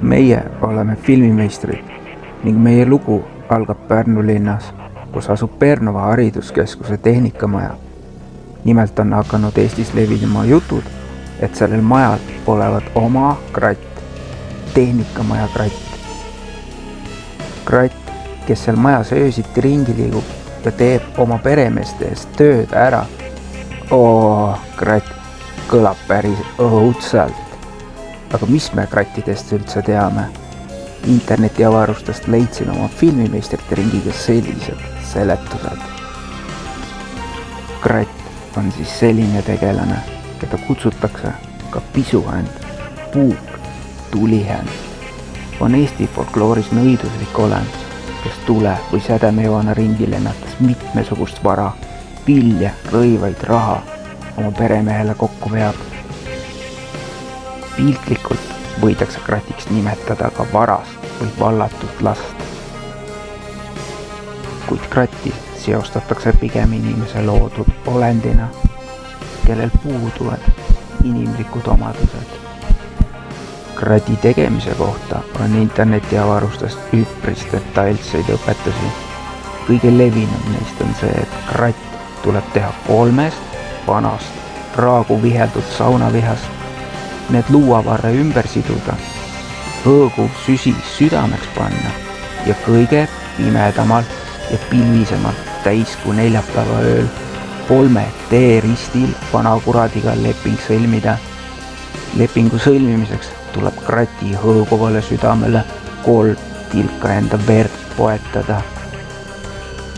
Meie oleme filmimeistrid ning meie lugu algab Pärnu linnas, kus asub Pernova hariduskeskuse tehnikamaja. Nimelt on hakanud Eestis levinema jutud, et sellel majal olevat oma kratt, tehnikamaja kratt. Kratt, kes seal majas öösiti ringi liigub ja teeb oma peremeeste eest tööd ära. Kratt kõlab päris õudselt. Aga mis me krattidest üldse teame? Internetiavarustest leidsin oma filmimeistrite ringiga sellised seletused. Kratt on siis selline tegelane, keda kutsutakse ka pisuhänd, puuk, tulihänd. On Eesti folklooris nõiduslik olend, kes tule või sädemejoana ringi lennates mitmesugust vara, vilja, rõivaid, raha oma peremehele kokku veab. Piltlikult võidakse kratiks nimetada ka varast või vallatut last. Kuid kratti seostatakse pigem inimese loodud olendina, kellel puuduvad inimlikud omadused. Krati tegemise kohta on internetiavarustest üpris detailseid õpetusi. Kõige levinum neist on see, et kratt tuleb teha 3 vanast praagu viheldud saunavihast. Need luuavarre ümber siduda, hõõguv süsi südameks panna ja kõige pimedamalt ja pilvisemalt täiskuu neljapäeva ööl 3 T-ristil vanakuradiga leping sõlmida. Lepingu sõlmimiseks tuleb krati hõõguvale südamele 3 tilka enda verd poetada.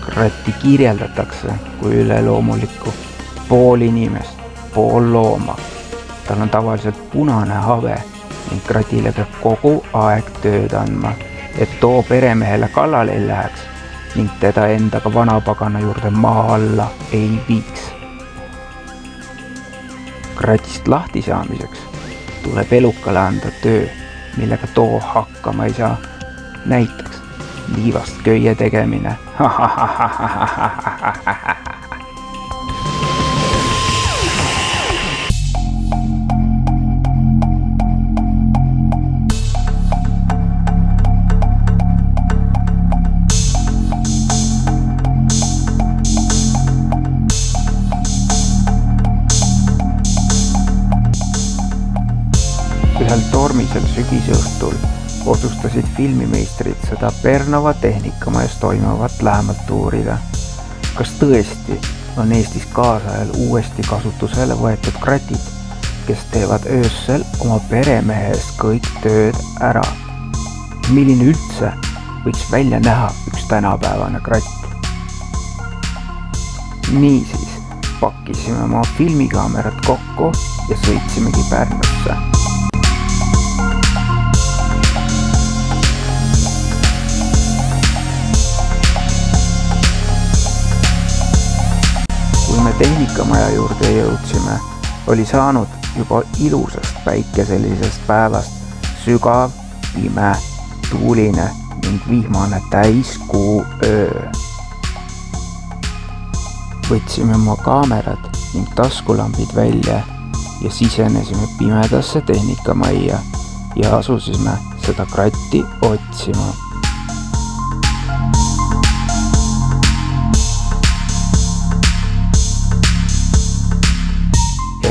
Kratti kirjeldatakse kui üleloomulikku, pool inimest, pool looma. Tal on tavaliselt punane habe ning kratile peab kogu aeg tööd andma, et too peremehele kallale ei läheks ning teda endaga vanapagana juurde maa alla ei viiks. Kratist lahti saamiseks tuleb elukale anda töö, millega too hakkama ei saa. Näiteks liivast köie tegemine. Ühel tormisel sügisõhtul otsustasid filmimeistrid seda Pernova tehnikamajas toimuvat lähemalt uurida. Kas tõesti on Eestis kaasajal uuesti kasutusele võetud kratid, kes teevad öössel oma peremehe eest kõik tööd ära? Milline üldse võiks välja näha üks tänapäevane kratt? Niisiis pakkisime oma filmikaamerad kokku ja sõitsimegi Pärnusse. Kui me tehnikamaja juurde jõudsime, oli saanud juba ilusast päikeselisest päevast sügav, pime, tuuline ning vihmane täiskuu öö. Võtsime oma kaamerad ning taskulambid välja ja sisenesime pimedasse tehnikamajja ja asusime seda kratti otsima.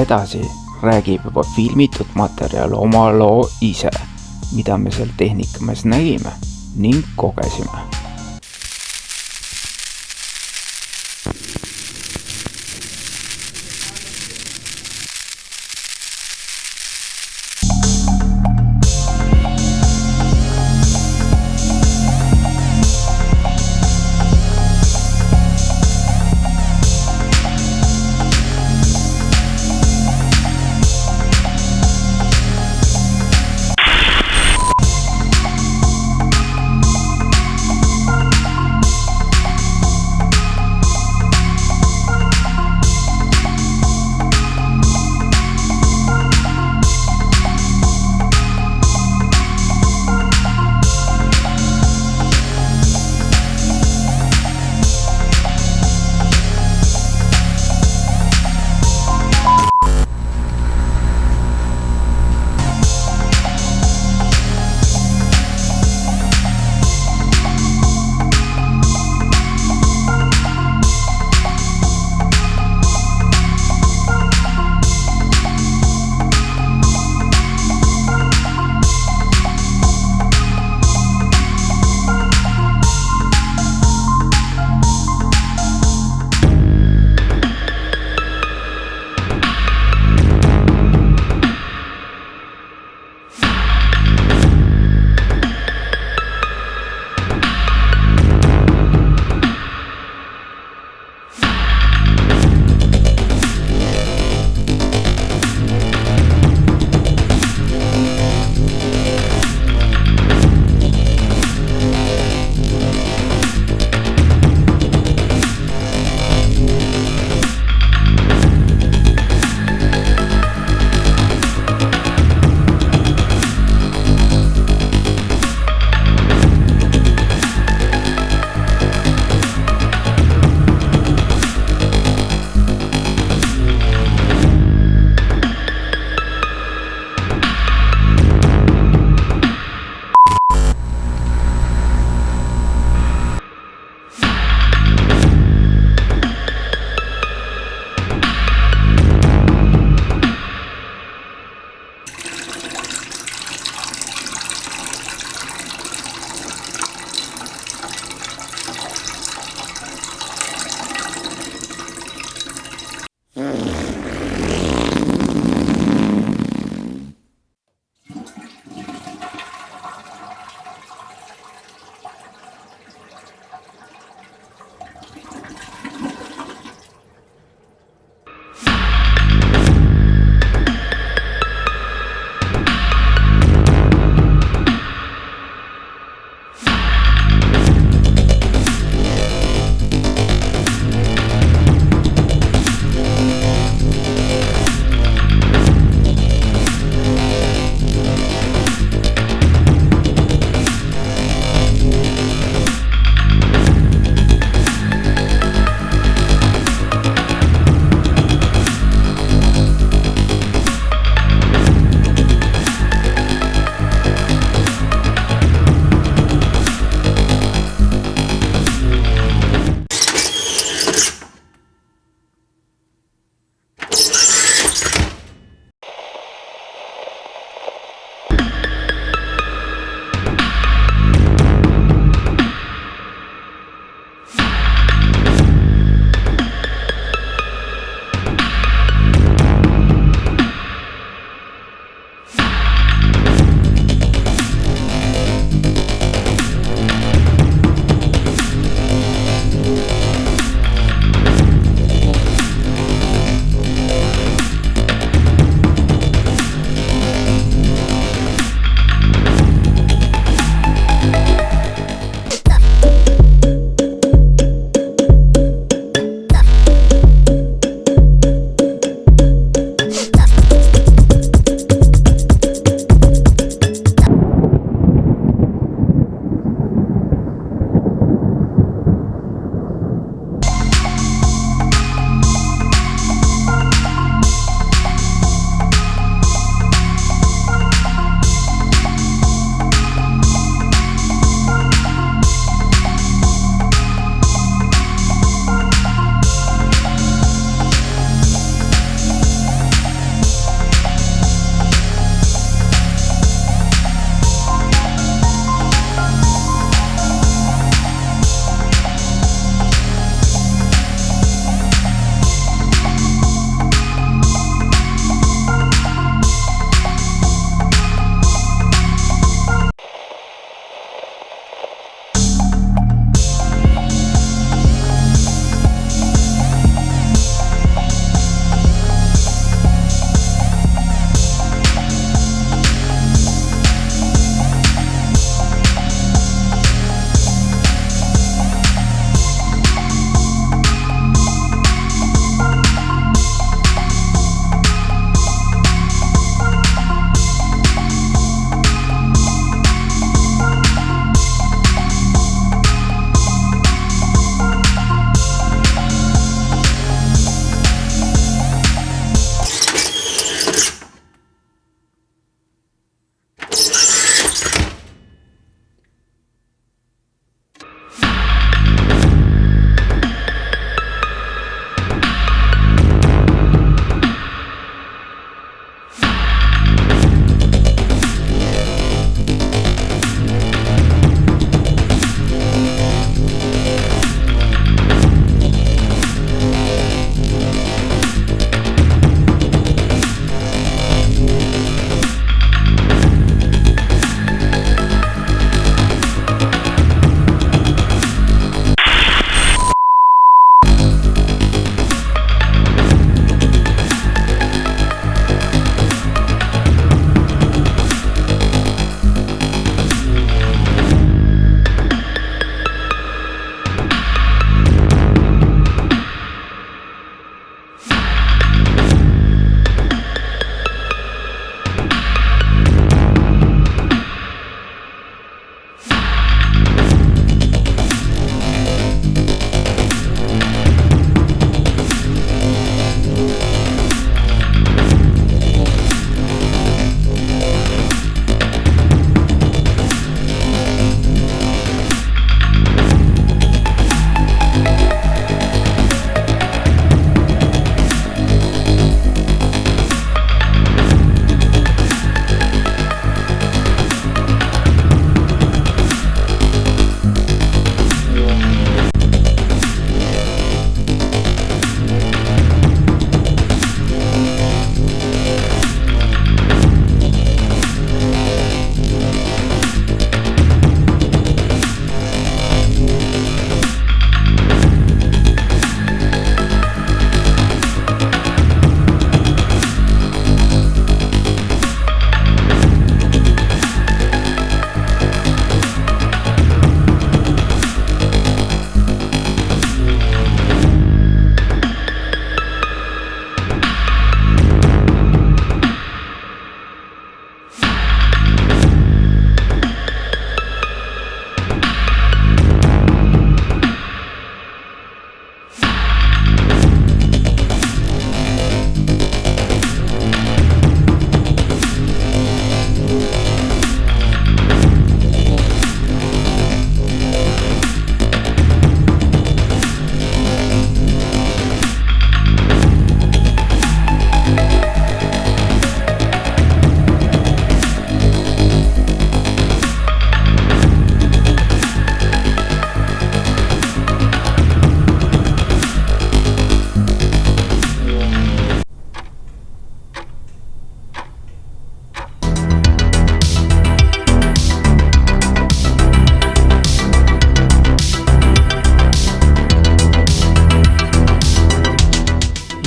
Edasi räägib juba filmitud materjal oma loo ise, mida me seal tehnikamas nägime ning kogesime.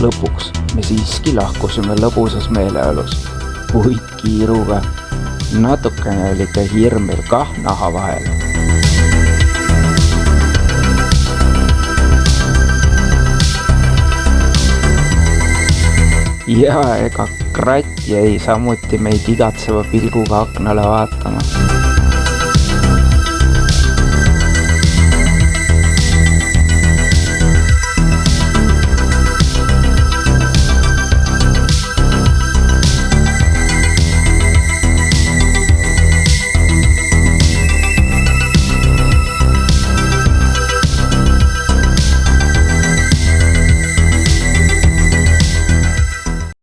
lõpuks me siiski lahkusime lõbusas meeleolus, kuid kiiruga. Natukene oli ka hirm veel kah naha vahel. Ja ega kratt jäi samuti meid igatseva pilguga aknale vaatama.